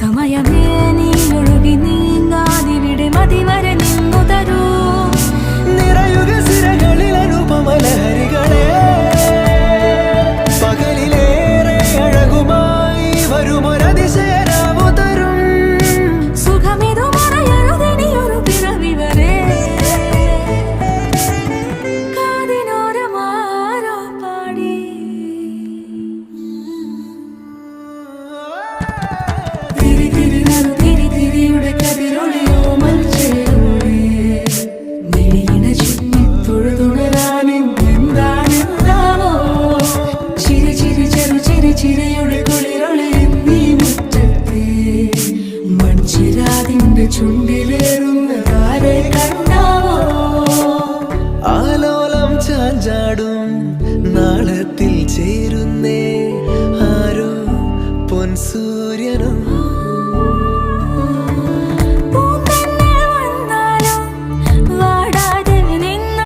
സമയമേ നീ ഒഴുകി നീങ്ങാതിവിടെ മതിവരെ നിന്നു തരൂ. നിറയുക സിരകളിൽ അനുപമലഹരികളെ, പകലിലേറെ അഴകുമായി വരുമൊരതിശയരാവു തരും. സുഖമിതു മറയരുതിനിയൊരു പിറവി വരെ. കാതിനോരമാരോ പാടി തിരി തിരി നറു തിരി തിരിയുടെ കതിരൊളിയോ മൽച്ചേരുളേ. മിഴിയിണ ചുറ്റി തൊഴുതുണരാനെന്താണെന്താവോ. ചിരി ചിരി ചെറു ചിരി ചിരിയുടെ കുളിരൊളി നീ മുറ്റത്തെ മൺചിരാതിന്റെ ചുണ്ടിലേറുന്നതാരെ കണ്ടാവോ. ആലോലം ചാഞ്ചാടും നാളത്തിൽ ചേരുന്നേ ആരോ പൊൻസൂര്യനും